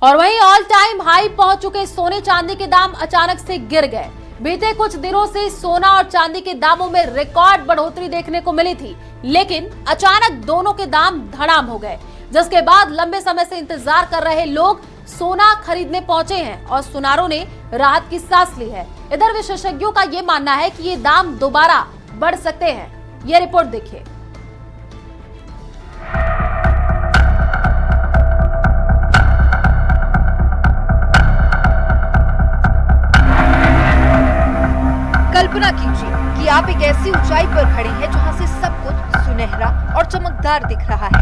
और वहीं all time high पहुंच चुके सोने चांदी के दाम अचानक से गिर गए। बीते कुछ दिनों से सोना और चांदी के दामों में रिकॉर्ड बढ़ोतरी देखने को मिली थी, लेकिन अचानक दोनों के दाम धड़ाम हो गए, जिसके बाद लंबे समय से इंतजार कर रहे लोग सोना खरीदने पहुंचे हैं और सुनारों ने राहत की सांस ली है। इधर विशेषज्ञों का ये मानना है कि ये दाम दोबारा बढ़ सकते हैं। ये रिपोर्ट देखिए। कल्पना कीजिए कि आप एक ऐसी ऊंचाई पर खड़े हैं जहां से सब कुछ सुनहरा और चमकदार दिख रहा है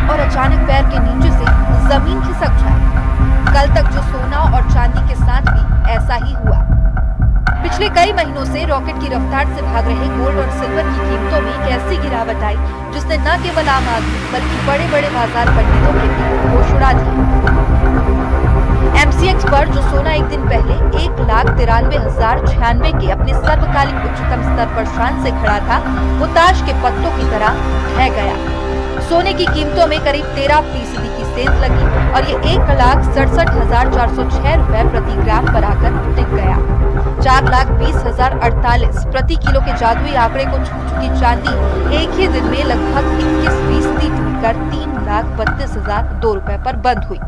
और अचानक पैर के नीचे से जमीन खिसक जाए। कल तक जो सोना और चांदी के साथ भी ऐसा ही हुआ। पिछले कई महीनों से रॉकेट की रफ्तार से भाग रहे गोल्ड और सिल्वर की कीमतों में एक ऐसी गिरावट आई जिसने न केवल आम आदमी बल्कि बड़े बड़े बाजार पंडितों के भी होश उड़ा दिए। MCX पर जो सोना एक दिन पहले 1,93,096 के अपने सर्वकालिक उच्चतम स्तर पर शान से खड़ा था, वो ताश के पत्तों की तरह ढह गया। सोने की कीमतों में करीब 13% की सेंध लगी और ये 1,67,406 रुपए प्रति ग्राम पर आकर टिक गया। 4,20,048 प्रति किलो के जादुई आंकड़े को छू चुकी चांदी एक ही दिन में लगभग 21% टूटकर 3,32,002 रुपए पर बंद हुई।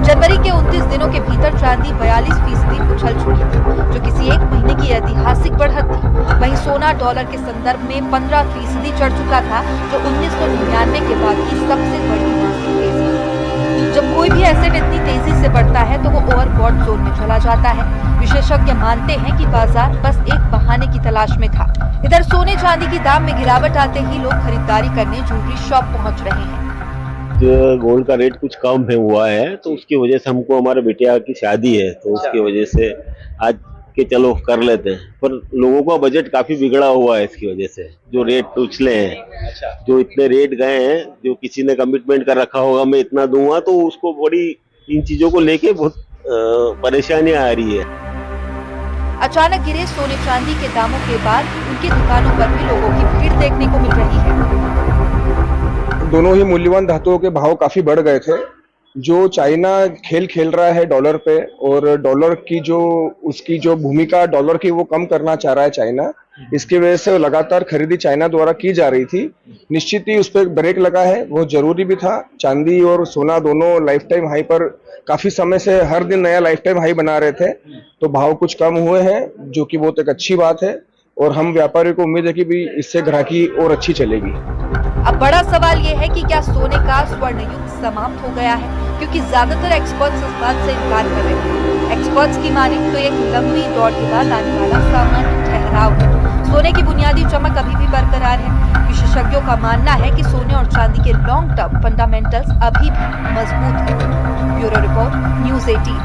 जनवरी के 29 दिनों के भीतर चांदी 42% उछल चुकी थी, जो किसी एक महीने की ऐतिहासिक बढ़त थी। वहीं सोना डॉलर के संदर्भ में 15% चढ़ चुका था, जो 1999 के बाद की सबसे बड़ी मासिक तेजी थी। जब कोई भी एसेट इतनी तेजी से बढ़ता है तो वो ओवरबॉट जोन में चला जाता है। विशेषज्ञ मानते हैं कि बाजार बस एक बहाने की तलाश में था। इधर सोने चांदी की दाम में गिरावट आते ही लोग खरीदारी करने ज्वेलरी शॉप पहुँच रहे हैं। गोल्ड का रेट कुछ कम है हुआ है, तो उसकी वजह से हमको हमारे बिटिया की शादी है, तो उसकी वजह से आज के चलो कर लेते हैं। पर लोगों का बजट काफी बिगड़ा हुआ है इसकी वजह से। जो रेट उछले हैं, जो इतने रेट गए हैं, जो किसी ने कमिटमेंट कर रखा होगा मैं इतना दूंगा, तो उसको बड़ी इन चीजों को लेके बहुत परेशानियां आ रही है। अचानक गिरे सोने चांदी के दामों के बाद उनकी दुकानों पर भी लोगों की भीड़ देखने को मिल रही है। दोनों ही मूल्यवान धातुओं के भाव काफी बढ़ गए थे। जो चाइना खेल रहा है डॉलर पे, और डॉलर की उसकी जो भूमिका डॉलर की वो कम करना चाह रहा है चाइना। इसकी वजह से लगातार खरीदी चाइना द्वारा की जा रही थी। निश्चित ही उस पर ब्रेक लगा है, वो जरूरी भी था। चांदी और सोना दोनों लाइफ टाइम हाई पर काफी समय से हर दिन नया लाइफ टाइम हाई बना रहे थे, तो भाव कुछ कम हुए हैं, जो कि बहुत एक अच्छी बात है। और हम व्यापारियों को उम्मीद है कि भी इससे ग्राहकी और अच्छी चलेगी। अब बड़ा सवाल ये है कि क्या सोने का स्वर्ण युग समाप्त हो गया है, क्योंकि ज्यादातर एक्सपर्ट्स इस बात से इनकार कर रहे हैं। एक्सपर्ट्स की माने तो एक लंबी दौड़ के बाद आने वाला सामान्य ठहराव है। सोने की बुनियादी चमक अभी भी बरकरार है। विशेषज्ञों का मानना है कि सोने और चांदी के लॉन्ग टर्म फंडामेंटल्स अभी भी मजबूत है। Bureau report, news 18।